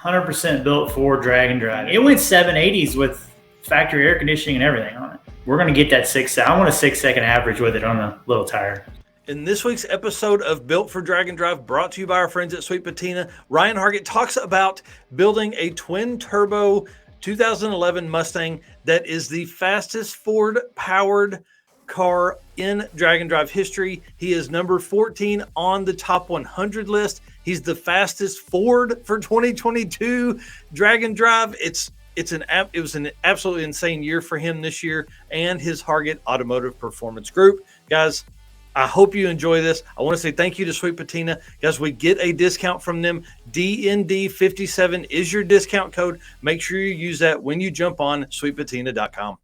100% built for drag and drive. It went 780s with factory air conditioning and everything on it. We're going to get that I want a 6-second average with it on a little tire. In this week's episode of Built for Drag and Drive, brought to you by our friends at Sweet Patina, Ryan Hargett talks about building a twin-turbo 2011 Mustang that is the fastest Ford-powered car in drag and drive history. He is number 14 on the top 100 list. He's the fastest Ford for 2022 drag and drive. It was an absolutely insane year for him this year and his Hargett Automotive Performance Group. Guys, I hope you enjoy this. I want to say thank you to Sweet Patina. Guys, we get a discount from them. DND57 is your discount code. Make sure you use that when you jump on sweetpatina.com.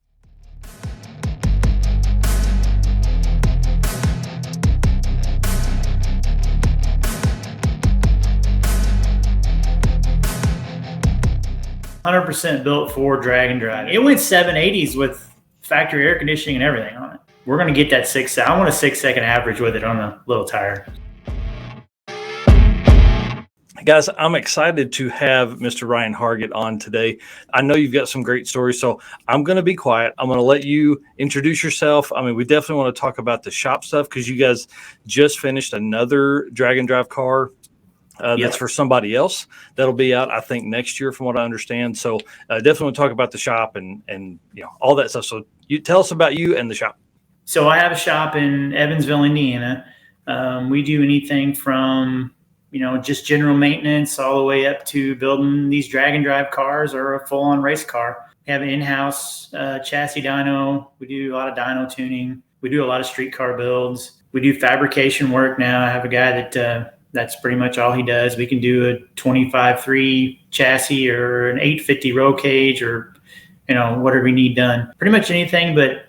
"100% built for drag and drive." It went 780s with factory air conditioning and everything on it. We're going to get that I want a 6-second average with it on a little tire. Guys, I'm excited to have Mr. Ryan Hargett on today. I know you've got some great stories, so I'm going to be quiet. I'm going to let you introduce yourself. I mean, we definitely want to talk about the shop stuff because you guys just finished another drag and drive car. That's for somebody else. That'll be out, I think, next year, from what I understand. So definitely want to talk about the shop and all that stuff. So you tell us about you and the shop. So I have a shop in Evansville, Indiana. We do anything from just general maintenance all the way up to building these drag and drive cars or a full-on race car. We have an in-house chassis dyno. We do a lot of dyno tuning. We do a lot of street car builds. We do fabrication work now. I have a guy that's pretty much all he does. We can do a 25.3 chassis or an 850 roll cage or, whatever we need done. Pretty much anything but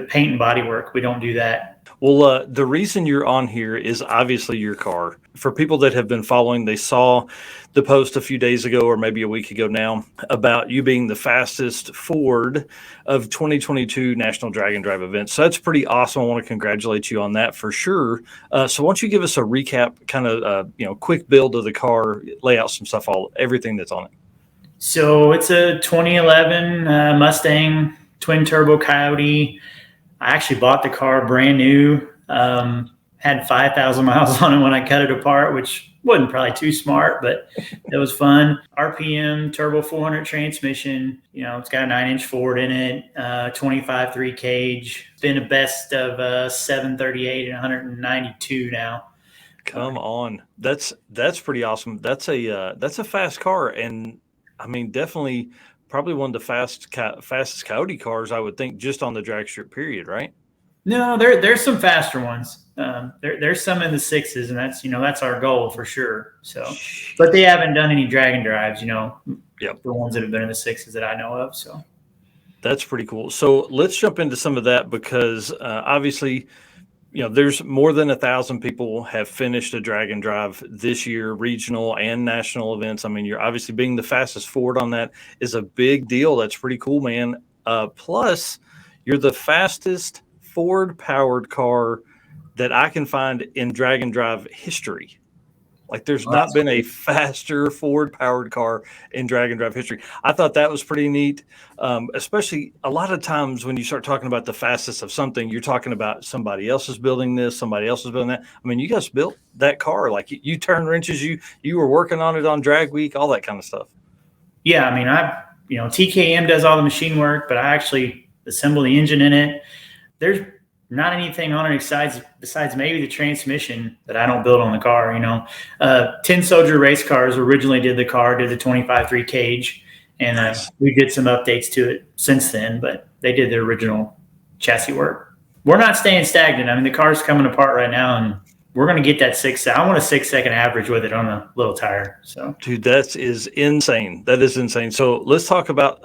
paint and body work. We don't do that. Well, the reason you're on here is obviously your car. For people that have been following, they saw the post a few days ago or maybe a week ago now about you being the fastest Ford of 2022 National Drag and Drive events. So that's pretty awesome. I want to congratulate you on that for sure. So why don't you give us a recap, kind of, quick build of the car, lay out some stuff, everything that's on it. So it's a 2011 Mustang Twin-Turbo Coyote. I actually bought the car brand new, had 5,000 miles on it when I cut it apart, which wasn't probably too smart, but it was fun. RPM, turbo 400 transmission. It's got a 9-inch Ford in it, 25.3 cage. It's been a best of 738 and 192 now. Come on. That's pretty awesome. That's a fast car. And I mean, definitely probably one of the fastest Coyote cars, I would think, just on the drag strip period, right? No, there's some faster ones. There's some in the 6s, and that's our goal for sure. So, but they haven't done any drag and drives, the ones that have been in the 6s that I know of. So that's pretty cool. So let's jump into some of that because obviously, there's more than 1,000 people have finished a drag and drive this year, regional and national events. I mean, you're obviously being the fastest Ford on that is a big deal. That's pretty cool, man. Plus, you're the fastest Ford-powered car that I can find in drag and drive history. Like, there's not been a faster Ford-powered car in drag and drive history. I thought that was pretty neat, especially a lot of times when you start talking about the fastest of something, you're talking about somebody else is building this, somebody else is building that. I mean, you guys built that car. Like, you turned wrenches, you were working on it on drag week, all that kind of stuff. Yeah, I mean, TKM does all the machine work, but I actually assemble the engine in it. There's not anything on it besides maybe the transmission that I don't build on the car. 10 Soldier race cars originally did the 25.3 cage, and nice. We did some updates to it since then, but they did the original chassis work. We're not staying stagnant. I mean, the car's coming apart right now, and we're going to get that I want a 6-second average with it on a little tire. So, dude, that is insane. That is insane. So let's talk about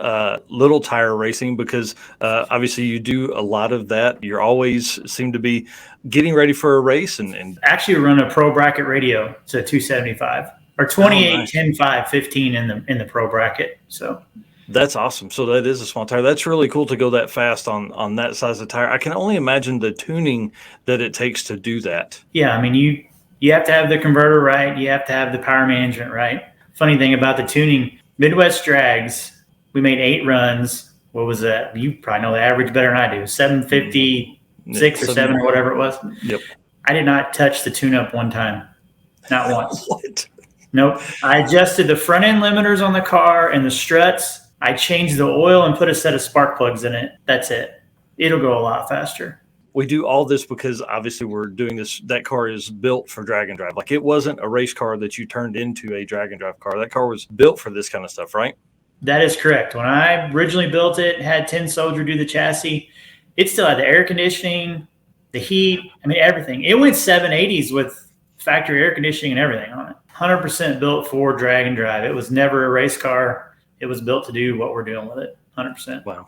little tire racing because obviously you do a lot of that. You always seem to be getting ready for a race and actually run a pro bracket radio. It's a 275 or 28, 10, 5, 15 in the pro bracket. So that's awesome. So that is a small tire. That's really cool to go that fast on that size of tire. I can only imagine the tuning that it takes to do that. Yeah, I mean, you have to have the converter right. You have to have the power management right. funny thing about the tuning, Midwest Drags, we made 8 runs. What was that? You probably know the average better than I do. 756 or 7 or whatever it was. Yep. I did not touch the tune-up one time. Not once. What? Nope. I adjusted the front end limiters on the car and the struts. I changed the oil and put a set of spark plugs in it. That's it. It'll go a lot faster. We do all this because obviously we're doing this. That car is built for drag and drive. Like, it wasn't a race car that you turned into a drag and drive car. That car was built for this kind of stuff, right? That is correct. When I originally built it, had 10 Soldier do the chassis, it still had the air conditioning, the heat, I mean, everything. It went 780s with factory air conditioning and everything on it. 100% built for drag and drive. It was never a race car. It was built to do what we're doing with it. 100%. Wow.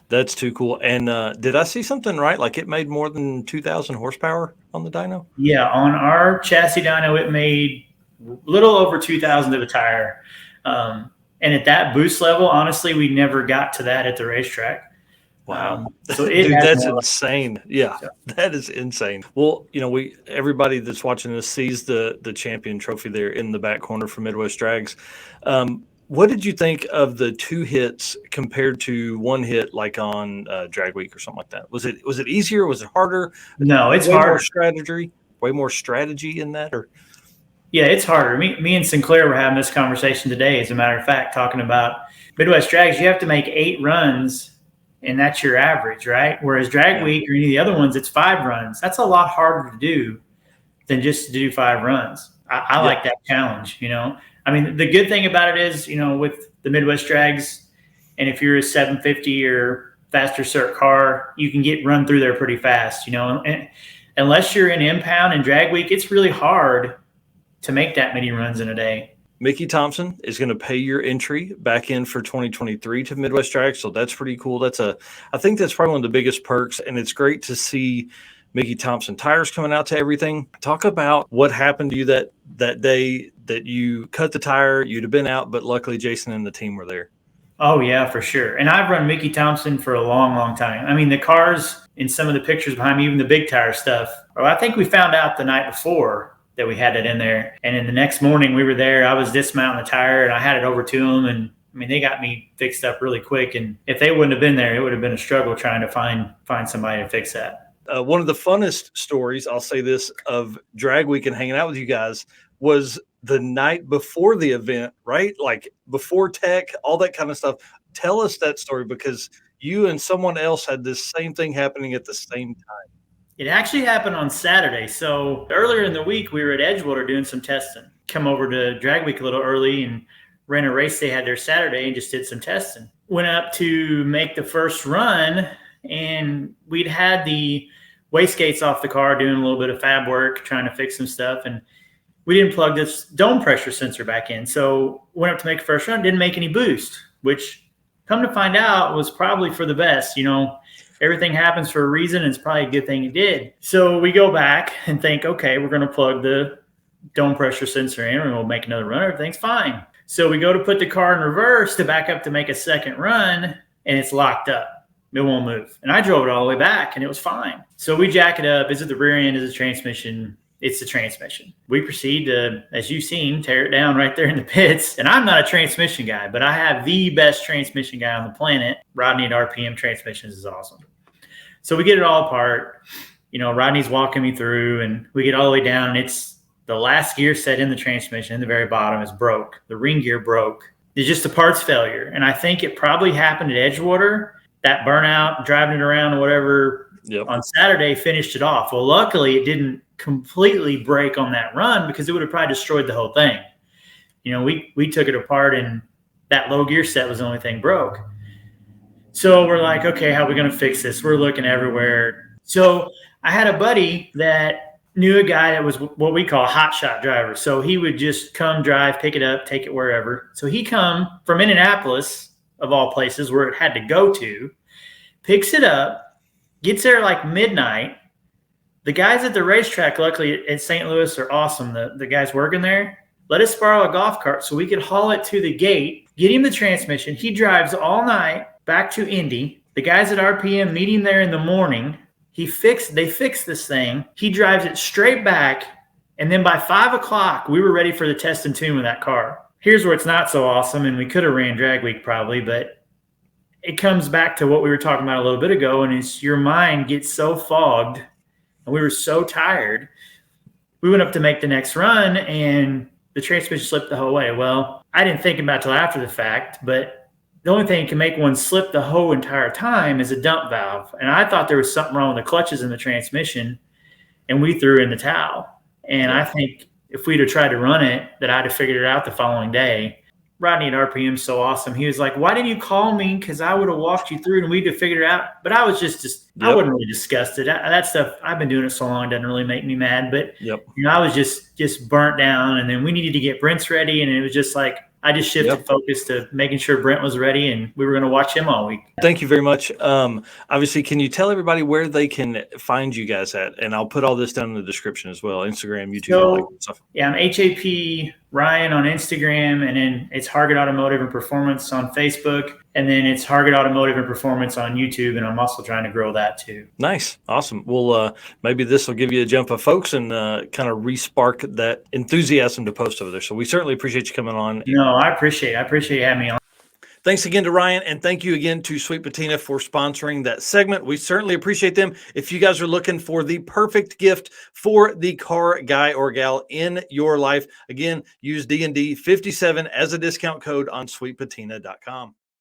That's too cool. And did I see something right? Like, it made more than 2,000 horsepower on the dyno? Yeah, on our chassis dyno, it made a little over 2,000 to the tire. And at that boost level, honestly, we never got to that at the racetrack. Wow. So Dude, that's insane. Yeah, that is insane. Well, everybody that's watching this sees the champion trophy there in the back corner for Midwest Drags. What did you think of the 2 hits compared to 1 hit, like on Drag Week or something like that? Was it easier? Was it harder? No, it's harder. Way more strategy in that, or? Yeah, it's harder. Me and Sinclair were having this conversation today, as a matter of fact, talking about Midwest Drags. You have to make 8 runs, and that's your average, right? Whereas Drag Week or any of the other ones, it's 5 runs. That's a lot harder to do than just to do 5 runs. I like that challenge, I mean, the good thing about it is, with the Midwest Drags, and if you're a 750 or faster cert car, you can get run through there pretty fast, and unless you're in impound and Drag Week, it's really hard to make that many runs in a day. Mickey Thompson is going to pay your entry back in for 2023 to Midwest Drags, so that's pretty cool. I think that's probably one of the biggest perks, and it's great to see Mickey Thompson tires coming out to everything. Talk about what happened to you that day that you cut the tire. You'd have been out, but luckily Jason and the team were there. Oh, yeah, for sure. And I've run Mickey Thompson for a long, long time. I mean, the cars in some of the pictures behind me, even the big tire stuff, I think we found out the night before that we had it in there. And then the next morning we were there. I was dismounting the tire and I had it over to them. And I mean, they got me fixed up really quick. And if they wouldn't have been there, it would have been a struggle trying to find somebody to fix that. One of the funnest stories, I'll say this, of Drag Week and hanging out with you guys was the night before the event, right? Like before tech, all that kind of stuff. Tell us that story, because you and someone else had this same thing happening at the same time. It actually happened on Saturday. So earlier in the week, we were at Edgewater doing some testing. Come over to Drag Week a little early and ran a race they had there Saturday and just did some testing. Went up to make the first run, and we'd had the wastegates off the car doing a little bit of fab work, trying to fix some stuff. And we didn't plug this dome pressure sensor back in. So went up to make a first run, didn't make any boost, which come to find out was probably for the best. Everything happens for a reason. And it's probably a good thing it did. So we go back and think, okay, we're going to plug the dome pressure sensor in and we'll make another run. Everything's fine. So we go to put the car in reverse to back up to make a second run, and it's locked up. It won't move. And I drove it all the way back and it was fine. So we jack it up. Is it the rear end? Is it the transmission? It's the transmission. We proceed to, as you've seen, tear it down right there in the pits. And I'm not a transmission guy, but I have the best transmission guy on the planet. Rodney at RPM Transmissions is awesome. So we get it all apart. Rodney's walking me through, and we get all the way down, and it's the last gear set in the transmission in the very bottom is broke. The ring gear broke. It's just a parts failure. And I think it probably happened at Edgewater. That burnout, driving it around or whatever, on Saturday finished it off. Well, luckily it didn't completely break on that run, because it would have probably destroyed the whole thing. We took it apart, and that low gear set was the only thing broke. So we're like, okay, how are we going to fix this? We're looking everywhere. So I had a buddy that knew a guy that was what we call a hot shot driver. So he would just come drive, pick it up, take it wherever. So he come from Indianapolis, of all places, where it had to go to, picks it up, gets there like midnight. The guys at the racetrack, luckily at St. Louis, are awesome. The guys working there let us borrow a golf cart so we could haul it to the gate, get him the transmission. He drives all night back to Indy. The guys at RPM meet him there in the morning. They fix this thing. He drives it straight back. And then by 5 o'clock, we were ready for the test and tune with that car. Here's where it's not so awesome, and we could have ran drag week probably, but it comes back to what we were talking about a little bit ago, and it's your mind gets so fogged, and we were so tired. We went up to make the next run, and the transmission slipped the whole way. Well, I didn't think about it till after the fact, but the only thing that can make one slip the whole entire time is a dump valve. And I thought there was something wrong with the clutches in the transmission, and we threw in the towel. And I think if we'd have tried to run it, that I'd have figured it out the following day. Rodney at RPM is so awesome. He was like, "Why didn't you call me? Because I would have walked you through and we'd have figured it out." But I was just I wasn't really disgusted. That stuff, I've been doing it so long, it doesn't really make me mad. But I was just burnt down. And then we needed to get Brent's ready, and it was just like I just shifted focus to making sure Brent was ready, and we were going to watch him all week. Thank you very much. Obviously, can you tell everybody where they can find you guys at? And I'll put all this down in the description as well. Instagram, YouTube, all that stuff. Yeah, I'm HAP Ryan on Instagram, and then it's Hargett Automotive and Performance on Facebook, and then it's Hargett Automotive and Performance on YouTube, and I'm also trying to grow that too. Nice. Awesome. Well, maybe this will give you a jump of folks and kind of re-spark that enthusiasm to post over there. So we certainly appreciate you coming on. No, I appreciate you having me on. Thanks again to Ryan, and thank you again to Sweet Patina for sponsoring that segment. We certainly appreciate them. If you guys are looking for the perfect gift for the car guy or gal in your life, again, use D&D 57 as a discount code on sweetpatina.com.